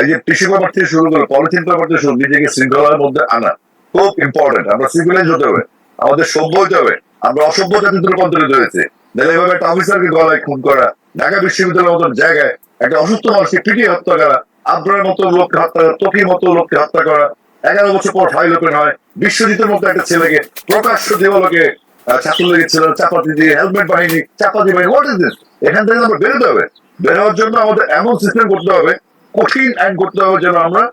এই যে tissue paper থেকে শুরু করে পলিথিন পেপার থেকে শুরু নিজেকে শৃঙ্খলার মধ্যে আনা খুব ইম্পর্টেন্ট। আমরা সিভিলাইজ হতে হবে, আমাদের সভ্য হতে হবে। আমরা অসভ্য জাতিতে রূপান্তরিত হয়েছে। তাহলে এভাবে একটা অফিসারকে গলায় খুন করা, ঢাকা বিশ্ববিদ্যালয়ের মতন জায়গায় একটা অসুস্থ মানুষকে পিটিয়ে হত্যা করা, আব্রার মতো লোককে হত্যা করা, তকির মতো লোককে হত্যা করা, 11 বছর পর ফাইল ওপেন হয়, বিশ্বজিতের মতো একটা ছেলেকে প্রকাশ্য দেওয়ালকে ছাত্রলীগের ছেলে চাপাতি দিয়ে হেলমেট বাহিনী চাপাতি বাহিনী, হোয়াট ইজ দিস? এখান থেকে আমরা বেরোতে হবে। বেরোবার জন্য আমাদের এমন সিস্টেম করতে হবে, কঠিন আইন করতে হবে যেন আমরা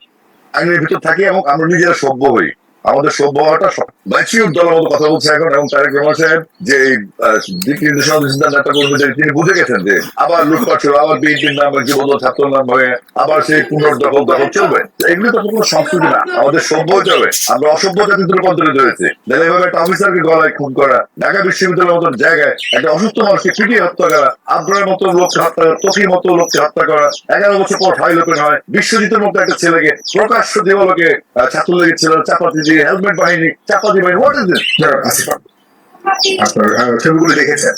আইনের ভিতর থাকি এবং আমরা নিজেরা সভ্য হই। আমাদের সভ্য হওয়াটা বাইচিউর দলের মতো কথা বলছে এখন, এবং তারেক রহমান সাহেব যে দিক নির্দেশনা নেতা কর্মীদের তিনি বুঝে গেছেন যে আবার লুটপাট ছিল, আবার বিএনপির নাম জীবন ছাত্র নাম হয়ে আবার সেই পুনর্দখল দখল চলবে। এগুলো তো কোনো সংস্কৃতি না, আমাদের সভ্য হতে হবে। আমরা অসভ্য জাতিতে রূপান্তরিত হয়েছে। তাহলে এভাবে একটা অফিসারকে গলায় খুন করা, ঢাকা বিশ্ববিদ্যালয়ের মতন জায়গায় একটা অসুস্থ মানুষকে পিটিয়ে হত্যা করা, আব্রার মতো লোককে হত্যা করা, তকির মতো লোককে হত্যা করা, 11 বছর পর ফাইল ওপেন হয়, বিশ্বজিতের মতো একটা ছেলেকে প্রকাশ্য দেওয়ালকে ছাত্রলীগের ছেলে চাপাতি দিয়ে হেলমেট বাহিনী চাপাতি বাহিনী, হোয়াট ইজ দিস? আপনার ছবিগুলো দেখেছেন,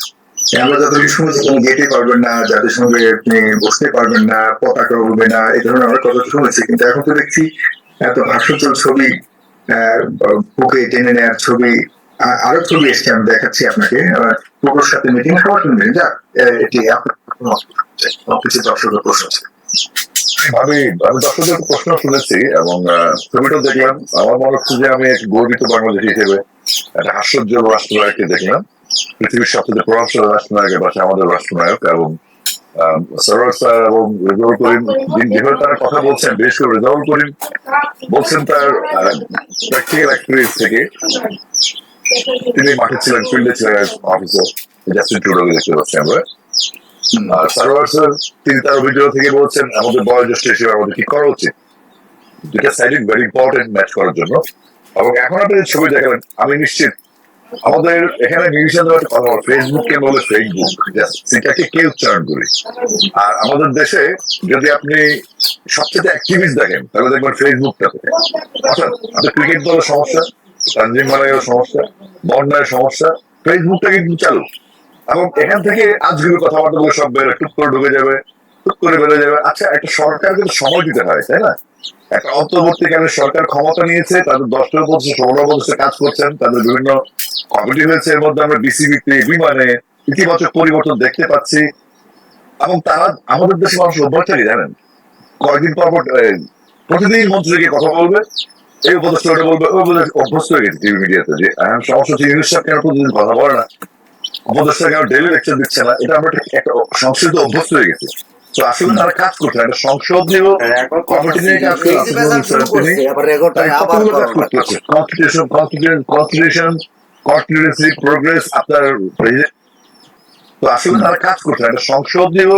আমরা যতটুকু শুনেছি তুমি যেতে পারবেন না, যাদের সঙ্গে আপনি বসতে পারবেন না, পতাকা উঠবে না, এই ধরনের আমরা কত শুনেছি। কিন্তু এখন তো দেখছি এত ভাস্বর্য ছবি, বুকে টেনে নেওয়ার ছবি, আরো ছবি এসছে, আমি দেখাচ্ছি আপনাকে। পুকুর সাথে মিটিং সবার সঙ্গে যা এটি আপনার কিছু দর্শকের প্রশ্ন আছে। আমি দর্শকদের প্রশ্ন শুনেছি এবং ছবিটা দেখলাম। আমার মনে হচ্ছে যে আমি এক গর্বিত বাংলাদেশী হিসেবে একটা হাস্যজ্জ্বল রাষ্ট্রনায়ককে দেখলাম। পৃথিবীর সবচেয়ে প্রভাবশালী রাষ্ট্রনায়কের পাশে আমাদের রাষ্ট্রনায়ক এবং সরোয়ার স্যার এবং রেজাউল করিম যেভাবে তারা কথা বলছেন, বিশেষ করে রেজাউল করিম বলছেন তার প্র্যাকটিক্যাল এক্সপিরিয়েন্স থেকে। তিনি মাঠে ছিলেন, ফিল্ডে ছিলেন অফিসার, জাস্টিন ট্রুডোকে দেখতে পাচ্ছি আমরা। আর সারোয়ার স্যার তিনি তার অভিজ্ঞতা থেকে বলছেন আমাদের বয়োজ্যেষ্ঠ হিসেবে আমাদের কি করা উচিত। দুটা সাইডিং ভেরি ইম্পর্টেন্ট ম্যাচ করার জন্য। এবং এখন আপনি ছবি দেখাবেন, আমি নিশ্চিত আমাদের এখানে মিউজিশিয়ান কথা বলে ফেসবুক কে বলে ফেসবুক, সেটাকে কে উচ্চারণ করি। আর আমাদের দেশে যদি আপনি সবচেয়ে অ্যাক্টিভিস্ট দেখেন তাহলে দেখবেন ফেসবুকটাতে। অর্থাৎ আপনার ক্রিকেট দলের সমস্যা, তানজিম মালাইয়ের সমস্যা, বন্যার সমস্যা, ফেসবুকটা কিন্তু চালু। এবং এখান থেকে আজগুলো কথাবার্তা বলে সব বেরো টুক করে ঢুকে যাবে, টুক করে বেরোয় যাবে। আচ্ছা, একটা সরকারকে তো সময় দিতে হয়, তাই না? একটা অন্তর্বর্তীকালীন সরকার ক্ষমতা নিয়েছে, তাদের 10টা বছর 16 বছর কাজ করছেন, তাদের বিভিন্ন কমিটি হয়েছে। এর মধ্যে আমরা বিসিবিতে বিমানে ইতিবাচক পরিবর্তন দেখতে পাচ্ছি। এবং তারা আমাদের দেশের মানুষ অভ্যর্থী জানেন, কয়েকদিন পর প্রতিদিন মন্ত্রী গিয়ে কথা বলবে, এই উপদেষ্টা ওটা বলবে, ওই উপদেশ অভ্যস্ত হয়ে গেছে টিভি মিডিয়াতে যে সমস্যা হচ্ছে ইংলিশ সাহেব কেন প্রতিদিন কথা বলে না, উপদেষ্টা কেন ডেলি লেকচার দিচ্ছে না। এটা আমরা একটা সংস্কৃত অভ্যস্ত হয়ে গেছি। তো আসলে তারা কাজ করছে একটা সংসদীয় কমিটি নিয়ে কাজ করছে, কতগুলো কাজ করতে হচ্ছে, কনস্টিটিউশন কনস্টিটিউন্সি প্রোগ্রেস আপনার। তো আসলে তারা কাজ করছে একটা সংসদীয়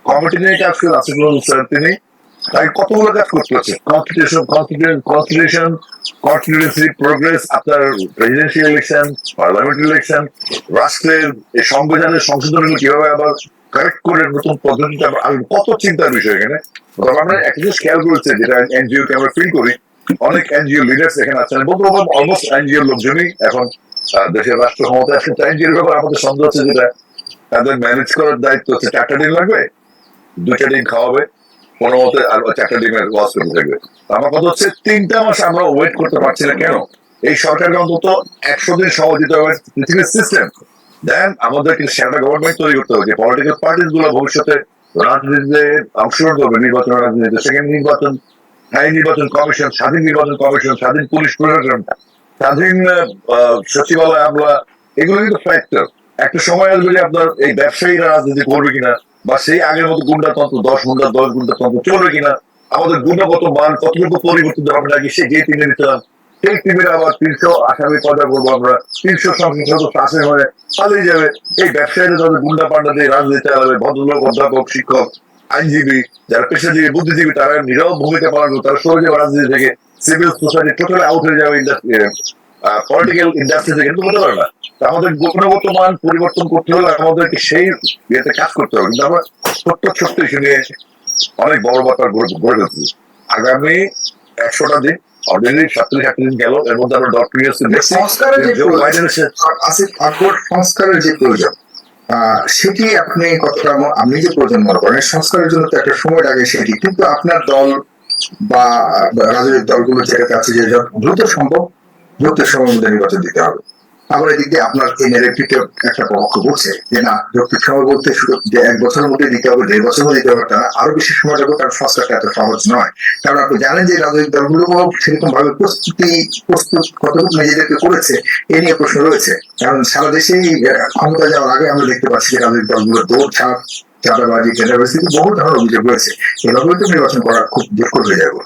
কমিটি নিয়ে কাজ করে আসিফুল স্যার তিনি, তাই কতগুলো কাজ করতে হচ্ছে, কনস্টিটিউশন কনস্টিটিউন্সি প্রোগ্রেস আপনার, প্রেসিডেন্সিয়াল ইলেকশন, পার্লামেন্টারি ইলেকশন, রাষ্ট্রের এই সংবিধানের সংশোধনগুলো কিভাবে আবার কারেক্ট করে নতুন পদ্ধতিতে কত চিন্তার বিষয় এখানে। আমরা একটা জিনিস খেয়াল করেছে, যেটা এনজিও কে আমরা ফিল করি, অনেক এনজিও লিডার্স এখানে আছেন, বলতে অলমোস্ট এনজিও লোকজনই এখন দেশের রাষ্ট্র ক্ষমতায় আসছে। এনজিওর ব্যাপারে আমাদের সন্দেহ হচ্ছে যেটা তাদের ম্যানেজ করার দায়িত্ব হচ্ছে 4টা ডিম লাগবে, 2টা ডিম খাওয়াবে কোনো মতে, আর 4টা ডিমের লস করতে থাকবে। আমার কথা হচ্ছে 3টা মাস আমরা ওয়েট করতে পারছি না কেন? এই সরকারকে অন্তত 100 দিন সময় দিতে হবে পৃথিবীর সিস্টেম। দেন আমাদের কিন্তু সেটা গভর্নমেন্ট তৈরি করতে হবে যে পলিটিক্যাল পার্টি গুলো ভবিষ্যতে রাজনীতিতে অংশগ্রহণ করবে, নির্বাচন রাজনীতিতে, সেখানে নির্বাচন, স্থায়ী নির্বাচন কমিশন, স্বাধীন নির্বাচন কমিশন, স্বাধীন পুলিশ প্রশাসন, স্বাধীন সচিবালয়, আমলা, এগুলো কিন্তু ফ্যাক্টর। একটা সময় আসবে যে আপনার এই ব্যবসায়ীরা রাজনীতি করবে কিনা, বা সেই আগের মতো গুন্ডাতন্ত্র 10 গুন্ডাতন্ত্র চলবে কিনা, আমাদের গুণগত মান কতটুকু পরিবর্তিত হবে নাকি, সে যে টিমে নিতাম সেই টিমের আবার 300 আসামি পয়দা করবো আমরা, 300 সংসদ সদস্য আসে হয়ে পালিয়ে যাবে। এই ব্যবসায়ীরা তাদের গুন্ডা পান্ডা দিয়ে রাজনীতি চালাবে, ভদ্রলোক, অধ্যাপক, শিক্ষক, আইনজীবী, যারা পেশাজীবী, বুদ্ধিজীবী, তারা নীরব ভূমিকা পালন করবে, তারা সরে যাবে রাজনীতি থেকে, সিভিল সোসাইটি টোটালি আউট হয়ে যাবে ইন্ডাস্ট্রি, পলিটিক্যাল ইন্ডাস্ট্রি থেকে। কিন্তু হতে পারে না। আমাদের গুণগত মান পরিবর্তন করতে হলে আমাদেরকে সেই ইয়েতে কাজ করতে হবে। কিন্তু আমরা ছোট্ট ইস্যু নিয়ে অনেক বড় ব্যাপার গড়ে তুলছি। আগামী 100টা দিন অলরেডি 37 দিন গেল, এর মধ্যে আমরা সংস্কারের যে প্রয়োজন সেটি আপনি কতটা, আপনি যে প্রয়োজন মনে করেন সংস্কারের জন্য তো একটা সময় লাগে সেটি, কিন্তু আপনার দল বা রাজনৈতিক দলগুলো যেটা চাচ্ছে যে দ্রুত সম্ভব যুক্তের সময়ের মধ্যে নির্বাচন দিতে হবে। আবার এদিক দিয়ে আপনার এই নেগেটিভটা একটা পক্ষ বলছে যে না, যৌক্তিক সময় বলতে শুধু যে 1 বছরের মধ্যে দিতে হবে, 1.5 বছর মধ্যে দিতে হবে, তা না, আরো বেশি সময় লাগবে, কারণ সংস্কারটা এত সহজ নয়। কারণ আপনি জানেন যে রাজনৈতিক দলগুলো সেরকম ভাবে প্রস্তুত কতটুকু নিজেদেরকে করেছে এ নিয়ে প্রশ্ন রয়েছে। কারণ সারা দেশেই ক্ষমতা যাওয়ার আগে আমরা দেখতে পাচ্ছি যে রাজনৈতিক দলগুলো দৌড়ঝাঁপ, চাঁদাবাজি, টেন্ডারবাজি বহু ধরনের অভিযোগ রয়েছে। এভাবে তো নির্বাচন করা খুব দুষ্কর হয়ে যাবে।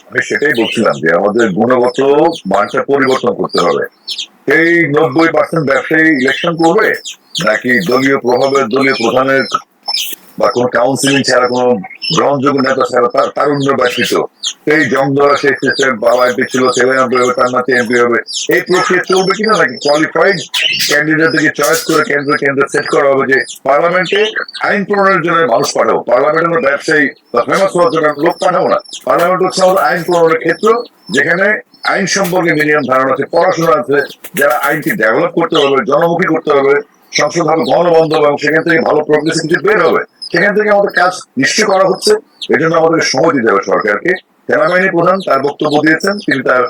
আমি সেটাই বলছিলাম যে আমাদের গুণগত মানটা পরিবর্তন করতে হবে। এই 90% ব্যবসায়ী ইলেকশন করবে, নাকি দলীয় প্রভাবের দলীয় প্রধানের বা কোন কাউন্সিলিং ছাড়া কোন গ্রহণযোগ্য নেতা ছাড়া তারুণ্য বাসিত এই জং ধরা সেই সিস্টেম, বাবা এমপি ছিল ছেলে এমপি হবে, তার নাতি এমপি হবে, এই প্রক্রিয়া চলবে কিনা, নাকি কোয়ালিফাইড ক্যান্ডিডেট থেকে চয়েস করে কেন্দ্র কেন্দ্র সেট করা হবে যে পার্লামেন্টে আইন প্রণয়নের জন্য মানুষ পাঠাবো, পার্লামেন্টের ব্যবসায়ী বা ফেমাস হওয়ার জন্য লোক পাঠাবো না। পার্লামেন্ট হচ্ছে আমাদের আইন প্রণয়নের ক্ষেত্র, যেখানে আইন সম্পর্কে মিনিমাম ধারণা আছে, পড়াশোনা আছে, যারা আইনটি ডেভেলপ করতে হবে, জনমুখী করতে হবে, সংসদ হবে গণবন্ধ এবং সেখান থেকে ভালো প্রোগ্রেসিভ কিছু বের হবে, সেখান থেকে আমাদের কাজ নিশ্চয় করা হচ্ছে। এই জন্য আমাদেরকে সময় দিতে হবে সরকারকে। সেনাবাহিনী প্রধান তার বক্তব্য দিয়েছেন, তিনি তার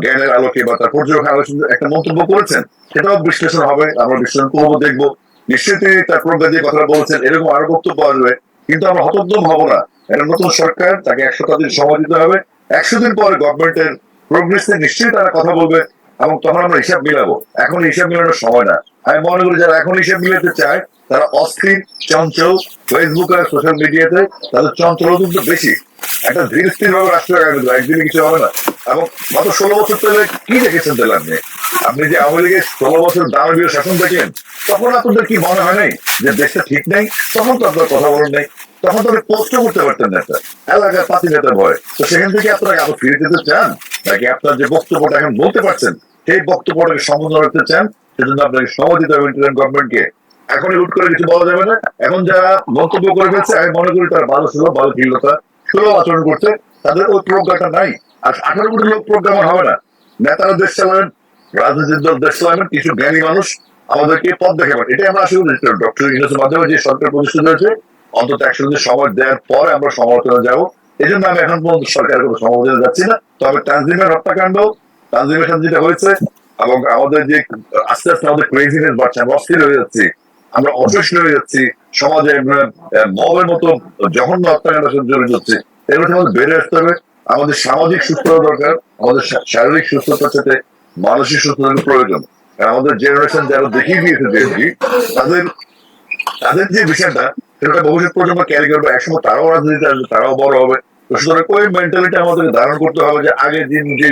জ্ঞানের আলোকে বা তার পর্যবেক্ষণ আলোকে একটা মন্তব্য করেছেন, সেটাও বিশ্লেষণ হবে, আমরা বিশ্লেষণ করবো, দেখবো। নিশ্চয়ই তিনি তার প্রজ্ঞা দিয়ে কথা বলছেন, এরকম আরো বক্তব্য আসবে, কিন্তু আমরা হতোদ্যম হবো না। একটা নতুন সরকার, তাকে 100টা দিন সময় দিতে হবে। 100 দিন পরে গভর্নমেন্টের প্রোগ্রেসে নিশ্চয়ই তারা কথা বলবে এবং তখন আমরা হিসাব মিলাবো। এখন হিসাব মিলানোর সময় না। আমি মনে করি যারা এখন হিসাব মিলাতে চায় তারা অস্থির, চঞ্চল, ফেসবুক আর সোশ্যাল মিডিয়াতে তাদের চঞ্চল কিন্তু বেশি। একটা ধীর স্থির ভাবে রাষ্ট্র আগামী একদিনে কিছু হবে না। এবং গত 16 বছর ধরে কি দেখেছেন তাহলে আপনি যে আওয়ামী লীগের 16 বছর দানবীয় শাসন দেখলেন, তখন আপনাদের কি মনে হয় নাই যে দেশটা ঠিক নেই? তখন তো আপনার কথা বলেন নাই, তখন তো আপনি পোস্ট করতে পারতেন না একটা এলাকার পাতি নেতার ভয়। তো সেখান থেকে আপনারা আবার ফিরে যেতে চান, নাকি আপনার যে বক্তব্যটা এখন বলতে পারছেন সেই বক্তব্যটাকে সম্বোধন রাখতে চান? সেজন্য আপনাকে সময় দিতে হবে ইন্টারিম গভর্নমেন্টকে। এখনই হুট করে কিছু বলা যাবে না। এখন যারা মন্তব্য করে ফেলছে, আমি মনে করি তারা ভালো ছিল, ভালো দৃঢ়তা, সুলভ আচরণ করছে, তাদের ওই প্রজ্ঞাটা নাই। আর 18 কোটি লোক প্রজ্ঞা হবে না। নেতারা দেশ চালাবেন, রাজনৈতিক দল দেশ চালাবেন, কিছু জ্ঞানী মানুষ আমাদেরকে পথ দেখাবেন। এটাই আমরা আশা করি ডক্টর ইউনূসের মাধ্যমে যে সরকার প্রতিষ্ঠিত হয়েছে, অন্তত 100 দিন সময় দেওয়ার পরে আমরা সমালোচনা যাবো। এই জন্য আমি এখন পর্যন্ত সরকারের কোনো সমালোচনা যাচ্ছি না। তবে তানজিমের হত্যাকাণ্ড, তানজিমের সাথে যেটা হয়েছে এবং আমাদের যে আস্তে আস্তে আমাদের ক্রেজিনেস বাড়ছে, আমরা অস্থির হয়ে যাচ্ছি, আমরা অসহিষ্ণু হয়ে যাচ্ছি, সমাজে মবের মতো জঘন্য হত্যাকাণ্ড জড়িত হচ্ছে, এগুলো থেকে আমাদের বেড়ে আসতে হবে। আমাদের সামাজিক সুস্থতা দরকার, আমাদের শারীরিক সুস্থতার সাথে মানসিক সুস্থতার প্রয়োজন। আমাদের জেনারেশন যারা দেখিয়ে দিয়েছে দেশকে, তাদের তাদের যে বিষয়টা সেটা ভবিষ্যৎ প্রজন্ম ক্যারি করবে, একসময় তারাও রাজনীতিতে আসবে, তারাও বড় হবে। তো সুতরাং ওই মেন্টালিটি আমাদেরকে ধারণ করতে হবে যে আগের দিন যে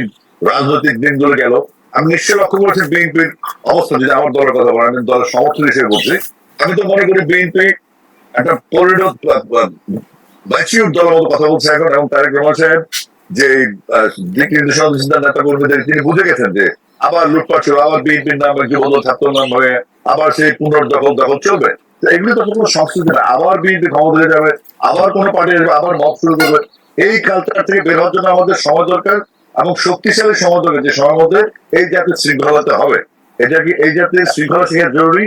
রাজনৈতিক দিনগুলো গেল। আমি নিশ্চয়ই লক্ষ্য করেছি বিএনপির অবস্থা, যদি আমার দলের কথা বলেন, আমি দলের সমর্থক হিসেবে বলছি, আমি তো মনে করি বিএনপি একটা পরিণত ম্যাচিউর দলের মতো কথা বলছে এখন। এবং তারেক রহমান সাহেব যে দিক নির্দেশনা নেতা কর্মীদের, তিনি বুঝে গেছেন যে আবার লুটপাট ছিল, আবার বিএনপির নাম যুবদল ছাত্র নাম হয়ে আবার সেই পুনর্দখল দখল চলবে। এগুলো তো কোনো সংস্কৃতি না। আবার বিএনপি ক্ষমতা যাবে, আবার কোনো পার্টি আসবে, আবার মত শুরু করবে। এই কালচার থেকে বের হওয়ার জন্য আমাদের সময় দরকার এবং শক্তিশালী সময় দরকার, যে সময়ের মধ্যে এই জাতীয় শৃঙ্খলাতে হবে। এটা কি এই জাতীয় শৃঙ্খলা শেখা জরুরি।